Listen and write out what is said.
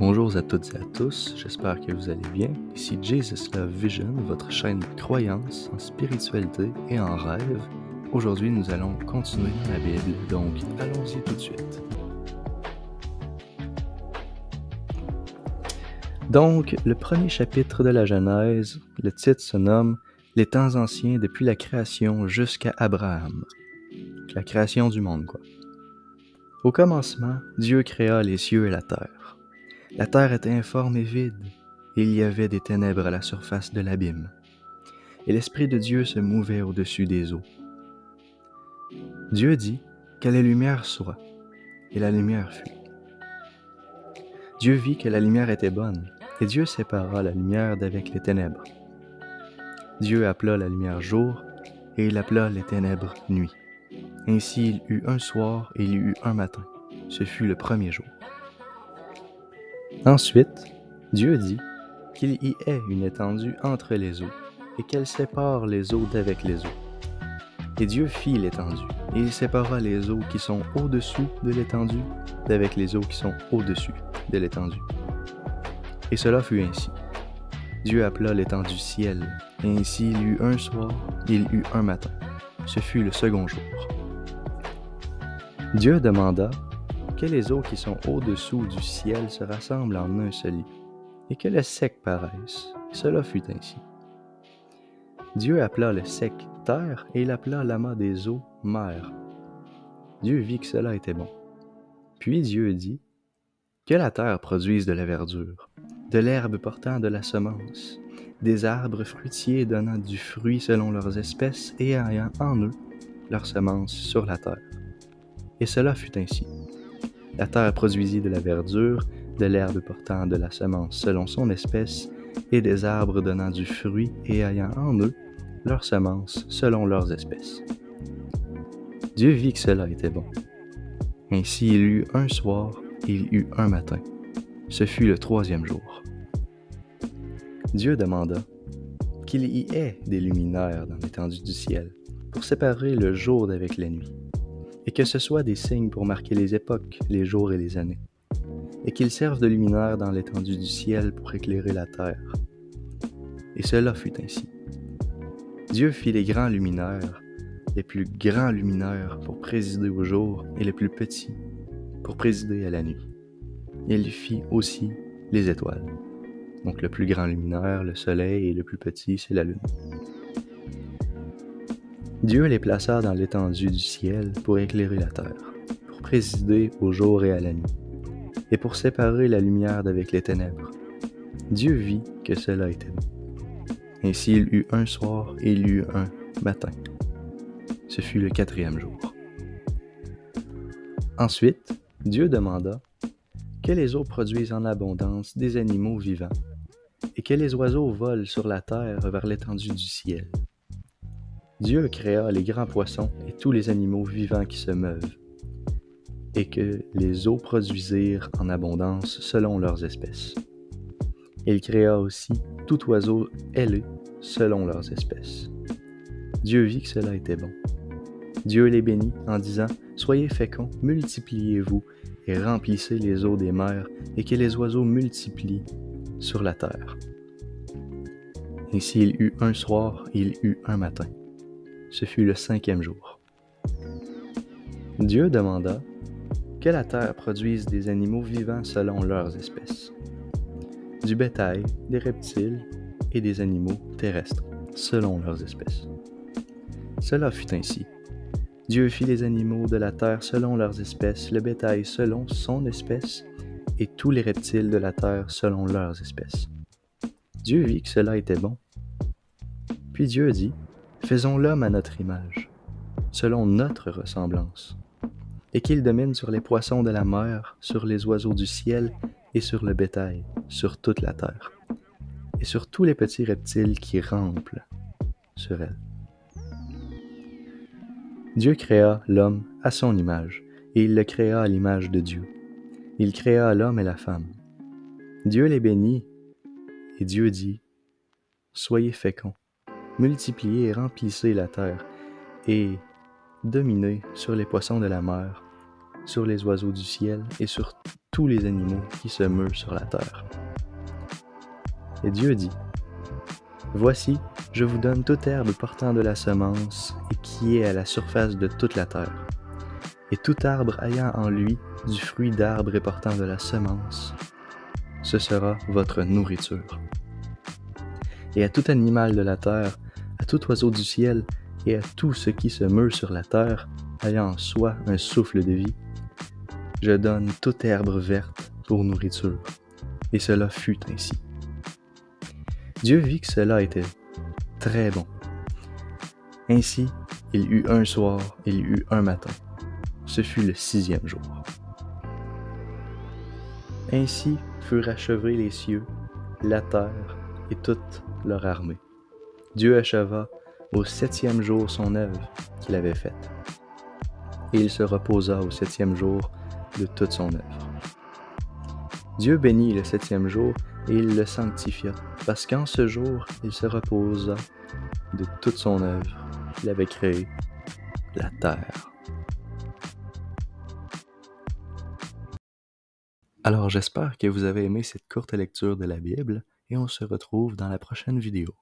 Bonjour à toutes et à tous, j'espère que vous allez bien. Ici Jesus Love Vision, votre chaîne de croyance en spiritualité et en rêve. Aujourd'hui, nous allons continuer dans la Bible, donc allons-y tout de suite. Donc, le premier chapitre de la Genèse, le titre se nomme « Les temps anciens depuis la création jusqu'à Abraham ». La création du monde, quoi. Au commencement, Dieu créa les cieux et la terre. La terre était informe et vide, et il y avait des ténèbres à la surface de l'abîme. Et l'Esprit de Dieu se mouvait au-dessus des eaux. Dieu dit que la lumière soit, et la lumière fut. Dieu vit que la lumière était bonne, et Dieu sépara la lumière d'avec les ténèbres. Dieu appela la lumière jour, et il appela les ténèbres nuit. Ainsi il eut un soir et il y eut un matin. Ce fut le premier jour. Ensuite, Dieu dit qu'il y ait une étendue entre les eaux, et qu'elle sépare les eaux d'avec les eaux. Et Dieu fit l'étendue, et il sépara les eaux qui sont au-dessus de l'étendue d'avec les eaux qui sont au-dessus de l'étendue. Et cela fut ainsi. Dieu appela l'étendue ciel, et ainsi il y eut un soir, et il y eut un matin. Ce fut le second jour. Dieu demanda que les eaux qui sont au-dessous du ciel se rassemblent en un seul lit, et que le sec paraisse. Et cela fut ainsi. Dieu appela le sec terre, et il appela l'amas des eaux mer. Dieu vit que cela était bon. Puis Dieu dit que la terre produise de la verdure, de l'herbe portant de la semence, des arbres fruitiers donnant du fruit selon leurs espèces et ayant en eux leur semence sur la terre. Et cela fut ainsi. La terre produisit de la verdure, de l'herbe portant de la semence selon son espèce, et des arbres donnant du fruit et ayant en eux leur semence selon leurs espèces. Dieu vit que cela était bon. Ainsi il y eut un soir et il y eut un matin. Ce fut le troisième jour. Dieu demanda qu'il y ait des luminaires dans l'étendue du ciel, pour séparer le jour d'avec la nuit, et que ce soit des signes pour marquer les époques, les jours et les années, et qu'ils servent de luminaires dans l'étendue du ciel pour éclairer la terre. Et cela fut ainsi. Dieu fit les grands luminaires, les plus grands luminaires pour présider au jour, et les plus petits pour présider à la nuit. Et il fit aussi les étoiles. Donc le plus grand luminaire, le soleil, et le plus petit, c'est la lune. Dieu les plaça dans l'étendue du ciel pour éclairer la terre, pour présider au jour et à la nuit, et pour séparer la lumière d'avec les ténèbres. Dieu vit que cela était bon. Ainsi il eut un soir et il y eut un matin. Ce fut le quatrième jour. Ensuite, Dieu demanda que les eaux produisent en abondance des animaux vivants, et que les oiseaux volent sur la terre vers l'étendue du ciel. Dieu créa les grands poissons et tous les animaux vivants qui se meuvent, et que les eaux produisirent en abondance selon leurs espèces. Il créa aussi tout oiseau ailé selon leurs espèces. Dieu vit que cela était bon. Dieu les bénit en disant « Soyez féconds, multipliez-vous, et remplissez les eaux des mers, et que les oiseaux multiplient sur la terre. » Ainsi il eut un soir et il eut un matin. Ce fut le cinquième jour. Dieu demanda que la terre produise des animaux vivants selon leurs espèces, du bétail, des reptiles et des animaux terrestres selon leurs espèces. Cela fut ainsi. Dieu fit les animaux de la terre selon leurs espèces, le bétail selon son espèce, et tous les reptiles de la terre selon leurs espèces. Dieu vit que cela était bon. Puis Dieu dit, « Faisons l'homme à notre image, selon notre ressemblance, et qu'il domine sur les poissons de la mer, sur les oiseaux du ciel, et sur le bétail, sur toute la terre, et sur tous les petits reptiles qui rampent sur elle. » Dieu créa l'homme à son image, et il le créa à l'image de Dieu. Il créa l'homme et la femme. Dieu les bénit, et Dieu dit, « Soyez féconds, multipliez et remplissez la terre, et dominez sur les poissons de la mer, sur les oiseaux du ciel, et sur tous les animaux qui se meuvent sur la terre. Et Dieu dit, « Voici, je vous donne toute herbe portant de la semence et qui est à la surface de toute la terre, et tout arbre ayant en lui du fruit d'arbre et portant de la semence. Ce sera votre nourriture. Et à tout animal de la terre, à tout oiseau du ciel, et à tout ce qui se meut sur la terre, ayant en soi un souffle de vie, je donne toute herbe verte pour nourriture. » Et cela fut ainsi. Dieu vit que cela était très bon. Ainsi, il eut un soir, il eut un matin. Ce fut le 6e jour. Ainsi furent achevés les cieux, la terre et toute leur armée. Dieu acheva au 7e jour son œuvre qu'il avait faite. Et il se reposa au 7e jour de toute son œuvre. Dieu bénit le 7e jour et il le sanctifia, parce qu'en ce jour, il se reposa de toute son œuvre qu'il avait créée, la terre. Alors j'espère que vous avez aimé cette courte lecture de la Bible et on se retrouve dans la prochaine vidéo.